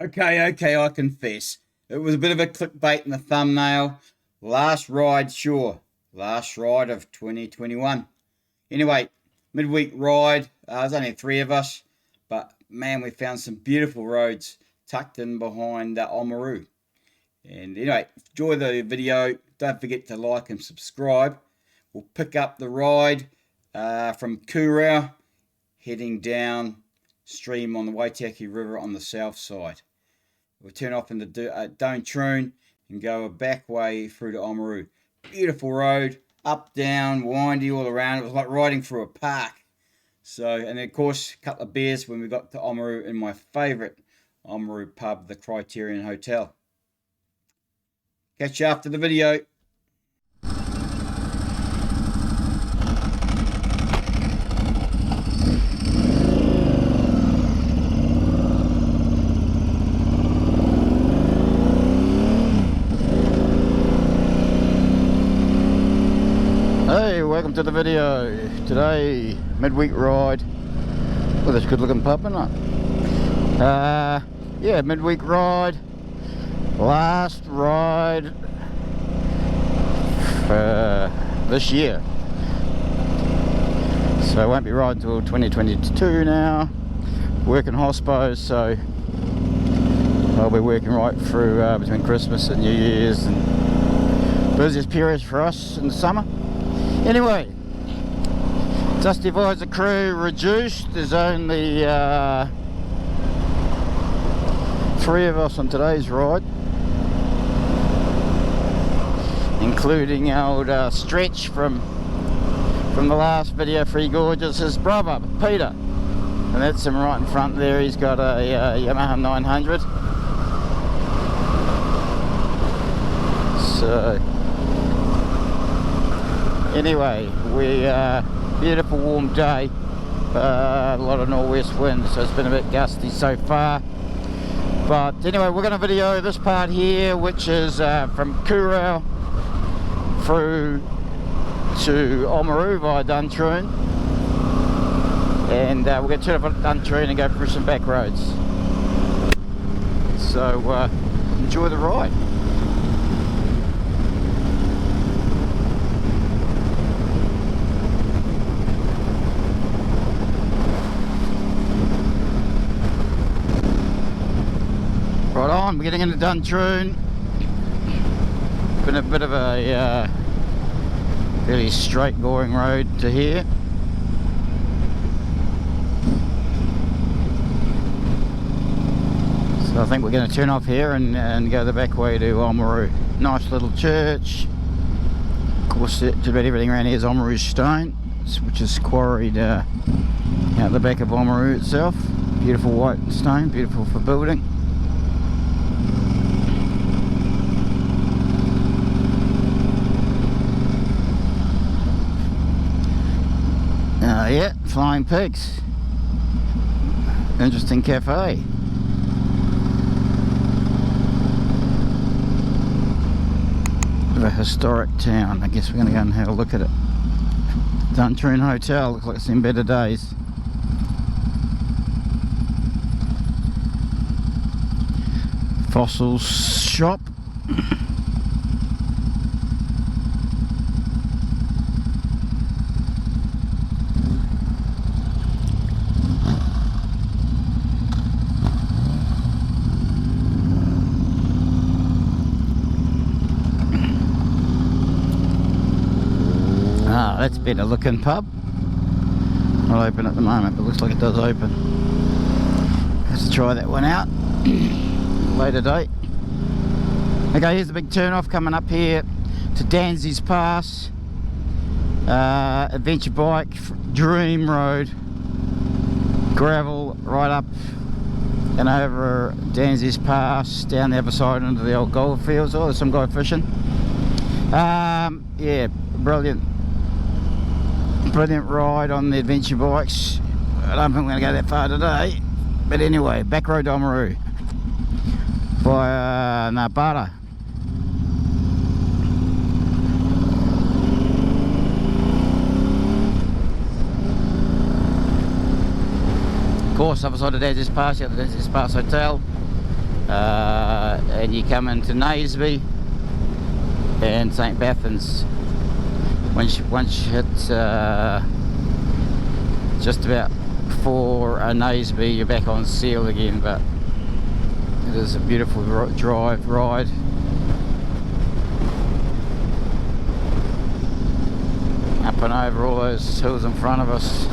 Okay, I confess. It was a bit of a clickbait in the thumbnail. Last ride, sure. Last ride of 2021. Anyway, midweek ride. There's only three of us, but man, we found some beautiful roads tucked in behind Oamaru. And anyway, enjoy the video. Don't forget to like and subscribe. We'll pick up the ride from Kurau, heading down stream on the Waitaki River on the south side. We'll turn off into Duntroon and go a back way through to Oamaru. Beautiful road, up, down, windy all around. It was like riding through a park. So, and then of course, a couple of beers when we got to Oamaru in my favourite Oamaru pub, the Criterion Hotel. Catch you after the video. Hey, welcome to the video. Today, midweek ride with this good looking pup, isn't it? Yeah, midweek ride. Last ride for this year. So I won't be riding till 2022 now. Working hospos, so I'll be working right through between Christmas and New Year's, and busiest period for us in the summer. Anyway, Dusty Visor crew reduced. There's only three of us on today's ride, including old Stretch from the last video, Free Gorgeous, his brother Peter, and that's him right in front there. He's got a Yamaha 900. So anyway, beautiful warm day, a lot of northwest wind, so it's been a bit gusty so far. But anyway, we're going to video this part here, which is from Kurau through to Oamaru via Duntroon, and we're going to turn off at Duntroon and go through some back roads. So enjoy the ride. Right on, we're getting into Duntroon. Been a bit of a fairly straight going road to here. So I think we're going to turn off here and go the back way to Oamaru. Nice little church. Of course, just about everything around here is Oamaru stone, which is quarried out the back of Oamaru itself. Beautiful white stone, beautiful for building. Yeah, Flying Pigs. Interesting cafe. Bit of a historic town. I guess we're going to go and have a look at it. Duntroon Hotel, looks like it's in better days. Fossils shop. That's better looking pub. Not open at the moment, but looks like it does open. Let's try that one out. Later date. Okay, here's the big turn off coming up here to Danzy's Pass. Adventure bike, Dream Road, gravel right up and over Danzy's Pass, down the other side into the old gold fields. Oh, there's some guy fishing. Yeah, brilliant ride on the adventure bikes. I don't think we're going to go that far today, but anyway, back road to Oamaru via Nabata. Of course, other side of Danzy's Pass, you have the Danzy's Pass Hotel. and you come into Naseby and St. Bathans. Once you hit just about before Naseby, you're back on Seal again, but it is a beautiful ride. Up and over all those hills in front of us.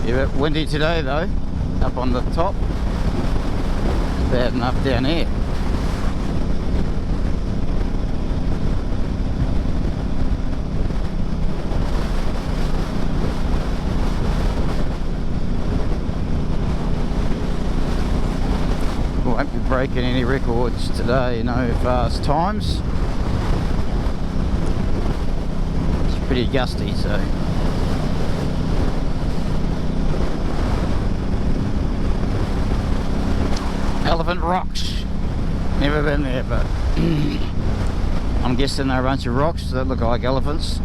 Yeah, a bit windy today though, up on the top. Bad enough down here. Won't be breaking any records today, no fast times. It's pretty gusty, so. Elephant Rocks. Never been there, but I'm guessing they're a bunch of rocks that look like elephants.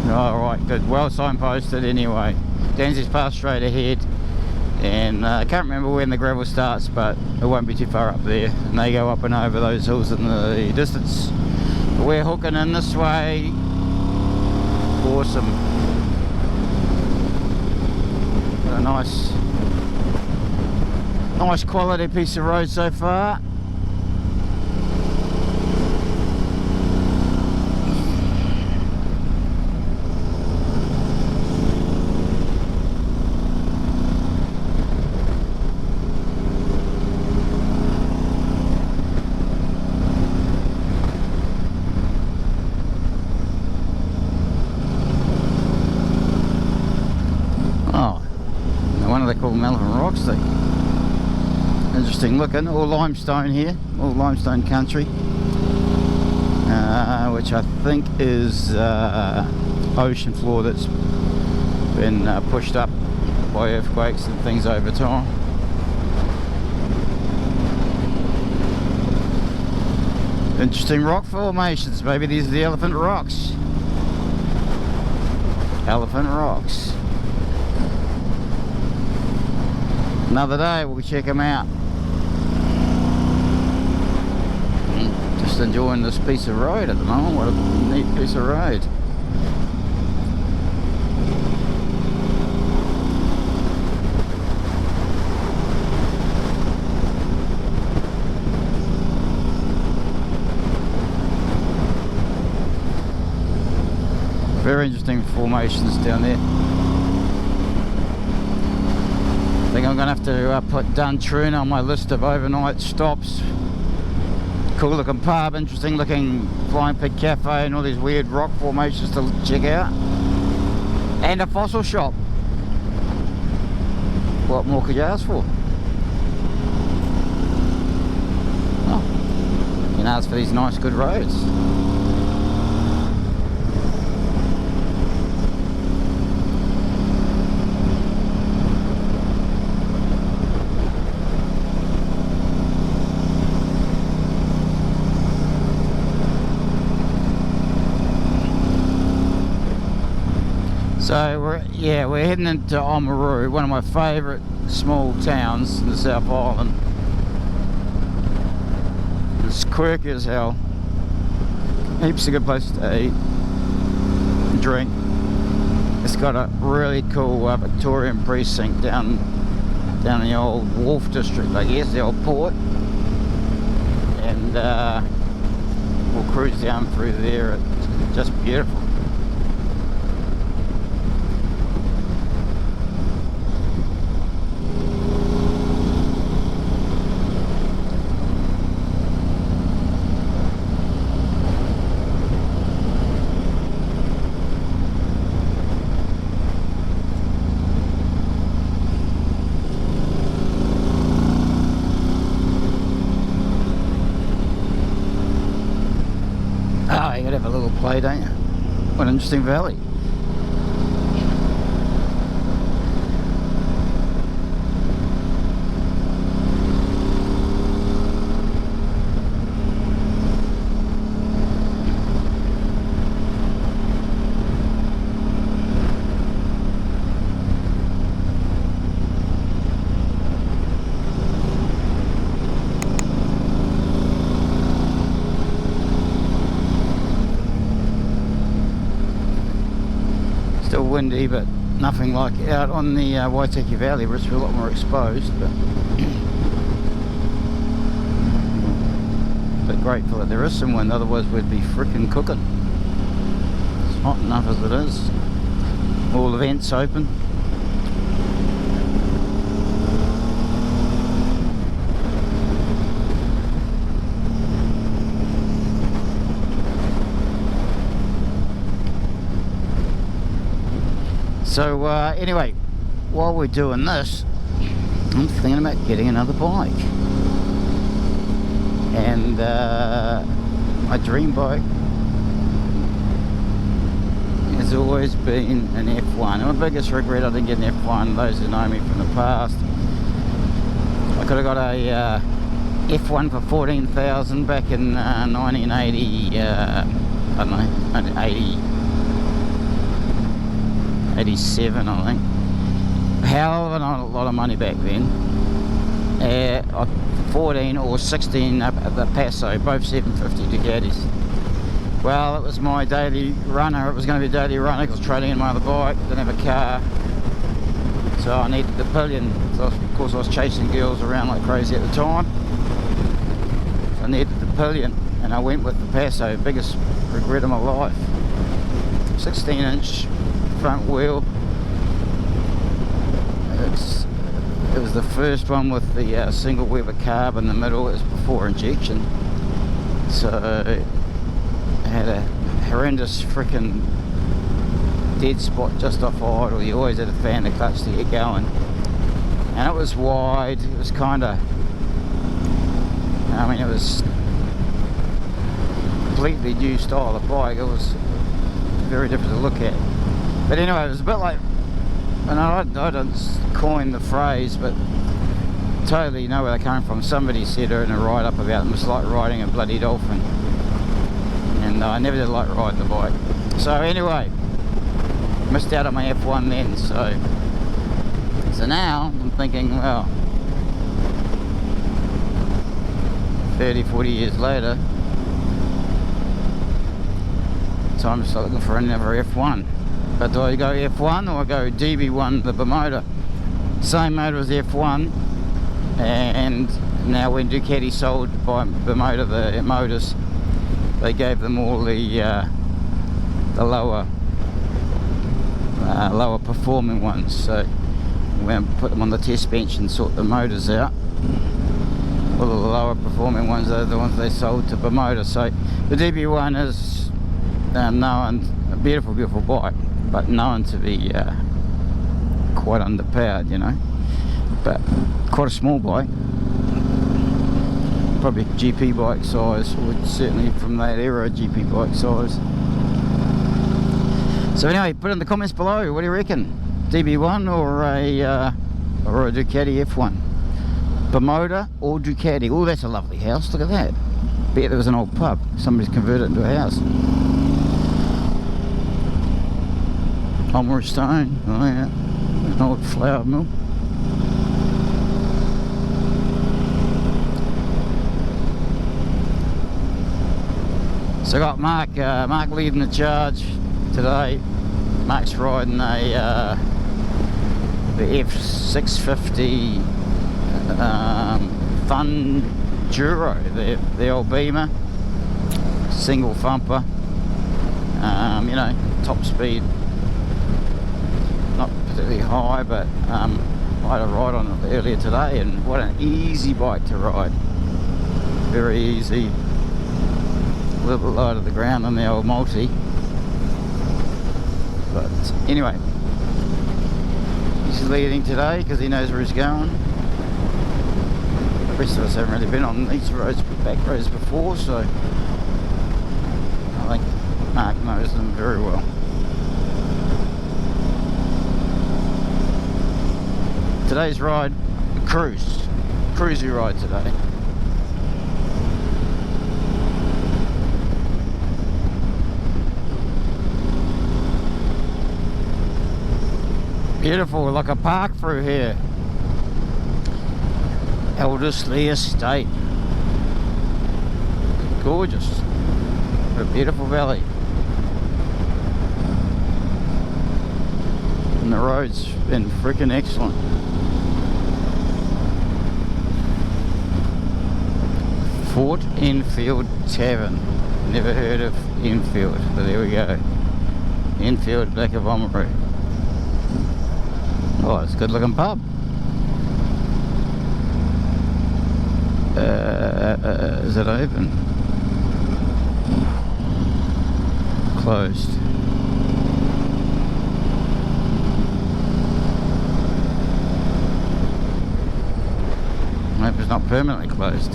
Alright, good. Well signposted anyway. Danzy's Pass straight ahead. And I can't remember when the gravel starts, but it won't be too far up there. And they go up and over those hills in the distance. But we're hooking in this way. Awesome. Got a nice quality piece of road so far. Rocks thing. Interesting looking, all limestone here, all limestone country, which I think is ocean floor that's been pushed up by earthquakes and things over time. Interesting rock formations, maybe these are the elephant rocks. Elephant rocks. Another day we'll check them out. Just enjoying this piece of road at the moment. What a neat piece of road. Very interesting formations down there. I think I'm going to have to put Duntroon on my list of overnight stops. Cool looking pub, interesting looking Flying Pig Cafe and all these weird rock formations to check out. And a fossil shop. What more could you ask for? Oh, you can ask for these nice good roads. So we're heading into Oamaru, one of my favourite small towns in the South Island. It's quirky as hell. Heaps of good places to eat and drink. It's got a really cool Victorian Precinct down in the old Wharf District, I guess, the old port. And we'll cruise down through there. It's just beautiful. You gotta have a little play, don't you? What an interesting valley. Still windy, but nothing like out on the Waitaki Valley where it's a lot more exposed. But grateful that there is some wind, otherwise we'd be frickin' cooking. It's hot enough as it is. All the vents open. So anyway, while we're doing this, I'm thinking about getting another bike. And my dream bike has always been an F1. And my biggest regret, I didn't get an F1. Those who know me from the past, I could have got a F1 for 14,000 back in 1980. I don't know, 87, I think. Hell of a lot of money back then. 14 or 16 up at the Paso, both 750 Ducatis. Well, it was my daily runner. It was going to be a daily runner because I was trading in my other bike. I didn't have a car, so I needed the pillion. So of course I was chasing girls around like crazy at the time. So I needed the pillion, and I went with the Paso. Biggest regret of my life. 16-inch front wheel. It was the first one with the single Weber carb in the middle. It was before injection, so it had a horrendous freaking dead spot just off idle. You always had to fan the clutch to get going, and it was wide. It was kind of, I mean, it was completely new style of bike. It was very different to look at. But anyway, it was a bit like, and I don't coin the phrase, but totally know where they're coming from. Somebody said in a write-up about them, it's like riding a bloody dolphin. And I never did like riding the bike. So anyway, missed out on my F1 then. So now I'm thinking, well, 30, 40 years later, time to start looking for another F1. But do I go F1 or I go DB1, the Bermuda? Same motor as F1, and now when Ducati sold by Bermuda the motors, they gave them all the lower performing ones. So we went and put them on the test bench and sort the motors out. All of the lower performing ones are the ones they sold to Bermuda. So the DB1 is known, a beautiful, beautiful bike, but known to be quite underpowered, you know, but quite a small bike, probably GP bike size, or certainly from that era GP bike size. So anyway, put in the comments below, what do you reckon, DB1 or a Ducati F1, Bermuda or Ducati? Oh, that's a lovely house, look at that. Bet there was an old pub, somebody's converted it into a house. Oamaru stone, oh yeah, an old flour mill. So I got Mark leading the charge today. Mark's riding the F650 Fun Duro, the old Beamer, single thumper, you know, top speed. Not particularly high, but I had a ride on it earlier today, and what an easy bike to ride. Very easy. A little bit lower to the ground than the old multi. But anyway, he's leading today because he knows where he's going. The rest of us haven't really been on these roads, back roads before, so I think Mark knows them very well. Today's ride, a cruisy ride today. Beautiful, like a park through here. Elderslie Estate. Gorgeous. A beautiful valley. road's been freaking excellent. Fort Enfield Tavern. Never heard of Enfield, but there we go. Enfield, back of Oamaru. Oh, it's a good looking pub. Is it open? Closed. I hope it's not permanently closed.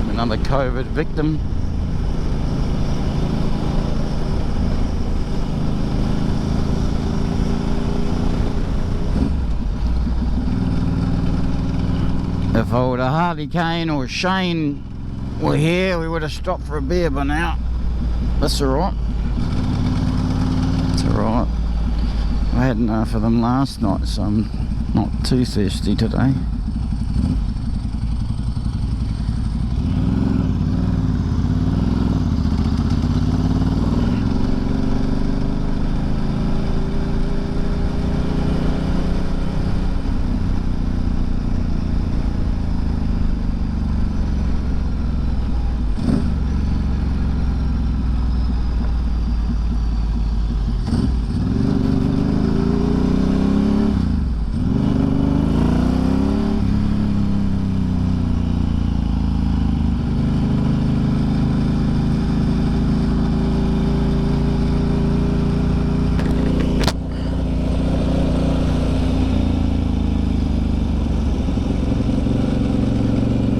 Another COVID victim. If old Harley Kane or Shane were here, we would have stopped for a beer by now. That's alright. It's alright. I had enough of them last night, so I'm not too thirsty today.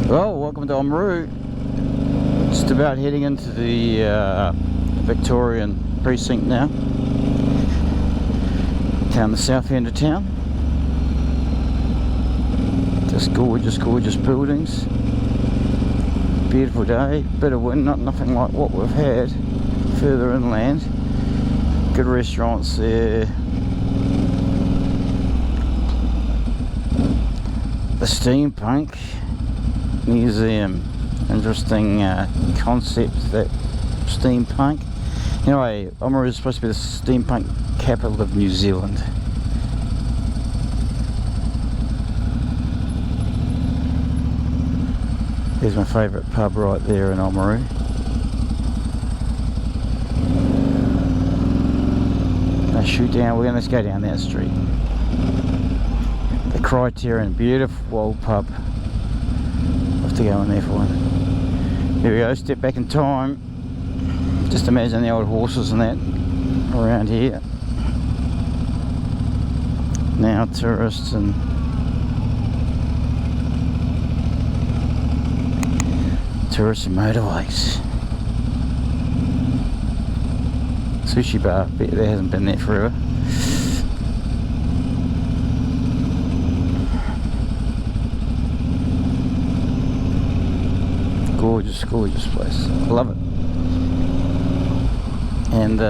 Well, welcome to Oamaru. Just about heading into the Victorian Precinct now. Down the south end of town. Just gorgeous, gorgeous buildings. Beautiful day. Bit of wind, nothing like what we've had further inland. Good restaurants there. The Steampunk Museum, interesting concept, that steampunk. Anyway, Oamaru is supposed to be the steampunk capital of New Zealand. Here's my favourite pub right there in Oamaru. Now shoot down, let's go down that street. The Criterion, beautiful old pub. To go in there for one. Here we go, step back in time. Just imagine the old horses and that around here. Now tourists and motorways. Sushi bar, bet there hasn't been there forever. Gorgeous, gorgeous place. I love it. And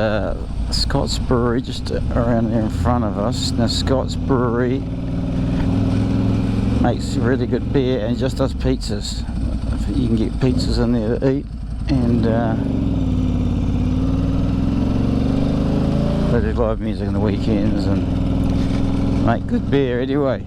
Scott's Brewery just around there in front of us. Now Scott's Brewery makes really good beer and just does pizzas. You can get pizzas in there to eat, and they do live music on the weekends and make good beer anyway.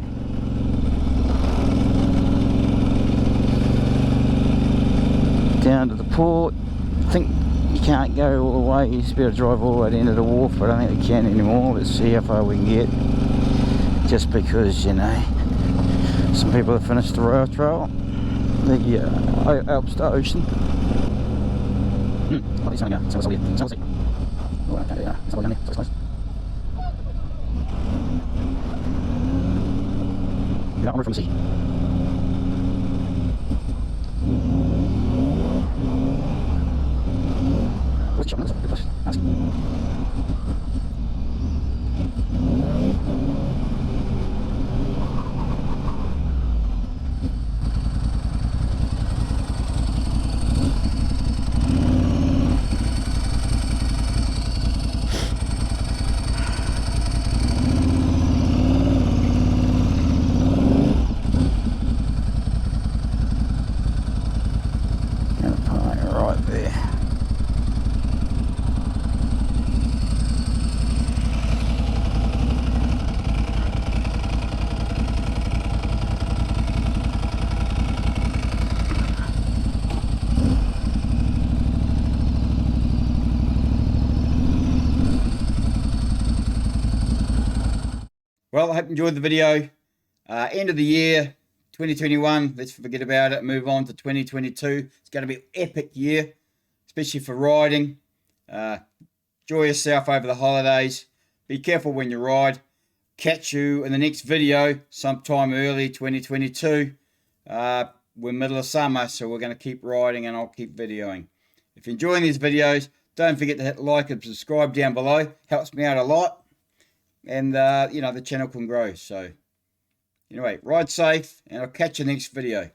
Down to the port. I think you can't go all the way. You used to be able to drive all the way to the end of the wharf, but I don't think we can anymore. Let's see how far we can get. Just because, you know, some people have finished the rail trail. The Alps to Ocean. Oh, there's something there. Something. Oh, okay, yeah. Something down there. So close. Yeah, I'm from the sea. What's the shop? That's a good place. Ask. Well, I hope you enjoyed the video. End of the year, 2021. Let's forget about it. Move on to 2022. It's going to be an epic year, especially for riding. Enjoy yourself over the holidays. Be careful when you ride. Catch you in the next video sometime early 2022. We're middle of summer, so we're going to keep riding and I'll keep videoing. If you're enjoying these videos, don't forget to hit like and subscribe down below. Helps me out a lot. And, the channel can grow. So, anyway, ride safe and I'll catch you next video.